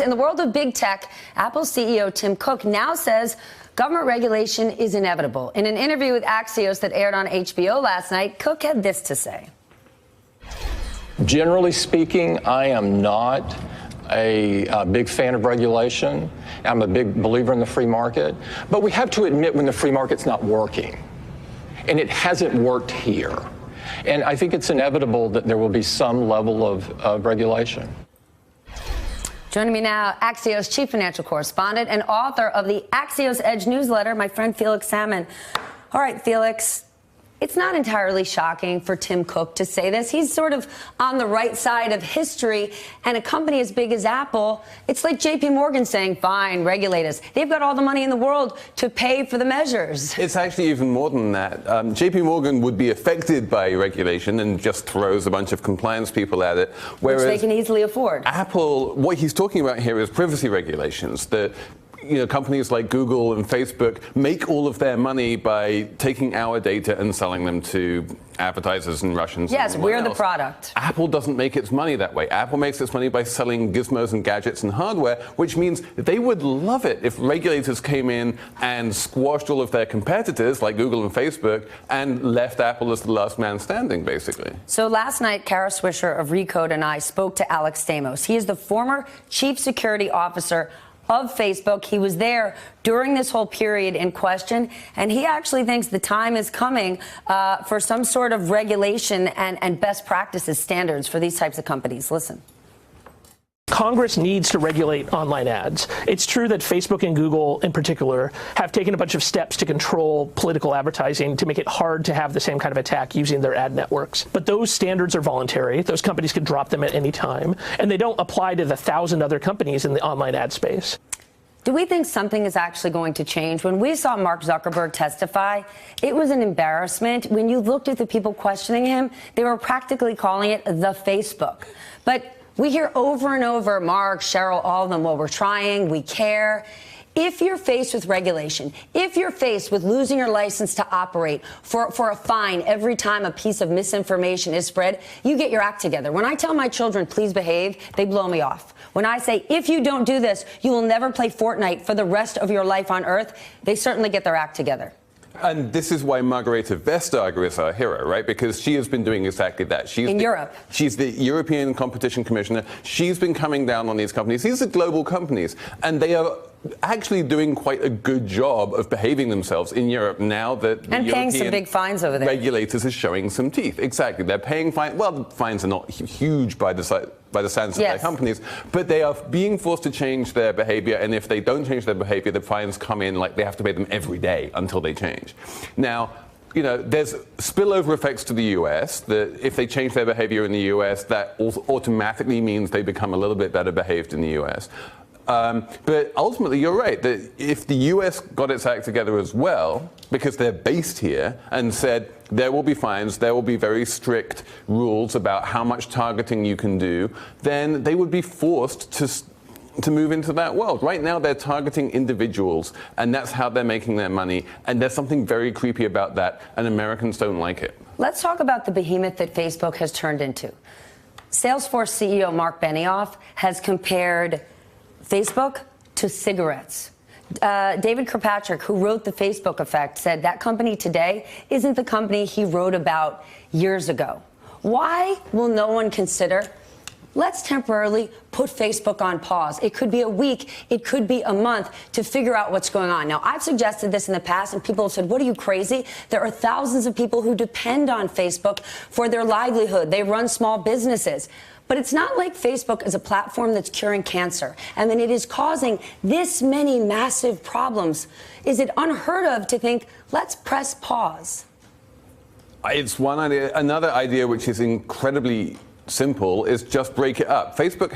in the world of big tech, Apple CEO Tim Cook now says government regulation is inevitable. In an interview with Axios that aired on HBO last night, Cook had this to say. Generally speaking, I am not a big fan of regulation. I'm a big believer in the free market. But we have to admit when the free market's not working. And it hasn't worked here. And I think it's inevitable that there will be some level of regulation. Joining me now, Axios chief financial correspondent and author of the Axios Edge newsletter, my friend Felix Salmon. All right, Felix, it's not entirely shocking for Tim Cook to say this. He's sort of on the right side of history, and a company as big as Apple, it's like JP Morgan saying, fine, regulate us. They've got all the money in the world to pay for the measures. It's actually even more than that. JP Morgan would be affected by regulation and just throws a bunch of compliance people at it. Whereas which they can easily afford. Apple, what he's talking about here is privacy regulations. Companies like Google and Facebook make all of their money by taking our data and selling them to advertisers and Russians. Yes, we're the product. Apple doesn't make its money that way. Apple makes its money by selling gizmos and gadgets and hardware, which means they would love it if regulators came in and squashed all of their competitors like Google and Facebook and left Apple as the last man standing, basically. So last night, Kara Swisher of Recode and I spoke to Alex Stamos. He is the former chief security officer of Facebook. He was there during this whole period in question, and he actually thinks the time is coming for some sort of regulation and best practices standards for these types of companies. Listen. Congress needs to regulate online ads. It's true that Facebook and Google in particular have taken a bunch of steps to control political advertising to make it hard to have the same kind of attack using their ad networks. But those standards are voluntary. Those companies can drop them at any time, and they don't apply to the 1,000 other companies in the online ad space. Do we think something is actually going to change? When we saw Mark Zuckerberg testify, it was an embarrassment. When you looked at the people questioning him, they were practically calling it the Facebook. But we hear over and over, Mark, Sheryl, all of them, well, we're trying, we care. If you're faced with regulation, if you're faced with losing your license to operate for a fine every time a piece of misinformation is spread, you get your act together. When I tell my children, please behave, they blow me off. When I say, if you don't do this, you will never play Fortnite for the rest of your life on Earth, they certainly get their act together. And this is why Margareta Vestager is our hero, right? Because she has been doing exactly that. Europe. She's the European Competition Commissioner. She's been coming down on these companies. These are global companies, and they are actually doing quite a good job of behaving themselves in Europe now that the paying some big fines over there. Regulators are showing some teeth. Exactly. They're paying fines. Well, the fines are not huge by the standards of their companies, but they are being forced to change their behavior, and if they don't change their behavior, the fines come in like they have to pay them every day until they change. Now, there's spillover effects to the U.S. that if they change their behavior in the U.S., that automatically means they become a little bit better behaved in the U.S. But ultimately, you're right, that if the U.S. got its act together as well, because they're based here, and said there will be fines, there will be very strict rules about how much targeting you can do, then they would be forced to move into that world. Right now, they're targeting individuals, and that's how they're making their money. And there's something very creepy about that, and Americans don't like it. Let's talk about the behemoth that Facebook has turned into. Salesforce CEO Mark Benioff has compared Facebook to cigarettes. David Kirkpatrick, who wrote The Facebook Effect, said that company today isn't the company he wrote about years ago. Why will no one consider, let's temporarily put Facebook on pause? It could be a week, it could be a month to figure out what's going on. Now, I've suggested this in the past, and people have said, what, are you crazy? There are thousands of people who depend on Facebook for their livelihood. They run small businesses. But it's not like Facebook is a platform that's curing cancer. And then it is causing this many massive problems. Is it unheard of to think, let's press pause? It's one idea. Another idea, which is incredibly simple, is just break it up. Facebook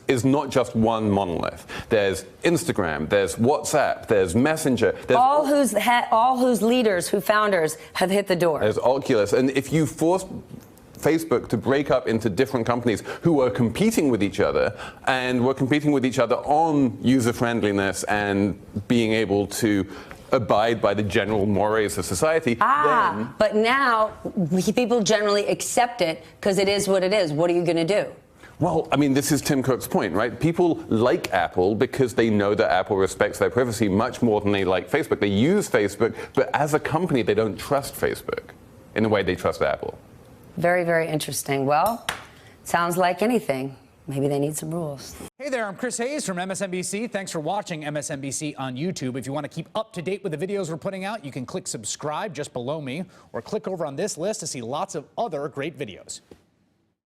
is not just one monolith. There's Instagram, there's WhatsApp, there's Messenger. There's all whose leaders, who founders have hit the door. There's Oculus. And if you force Facebook to break up into different companies who are competing with each other, and were competing with each other on user friendliness and being able to abide by the general mores of society. But now people generally accept it because it is what it is. What are you going to do? Well, I mean, this is Tim Cook's point, right? People like Apple because they know that Apple respects their privacy much more than they like Facebook. They use Facebook, but as a company, they don't trust Facebook in the way they trust Apple. Very, very interesting. Well, sounds like anything. Maybe they need some rules. Hey there, I'm Chris Hayes from MSNBC. Thanks for watching MSNBC on YouTube. If you want to keep up to date with the videos we're putting out, you can click subscribe just below me or click over on this list to see lots of other great videos.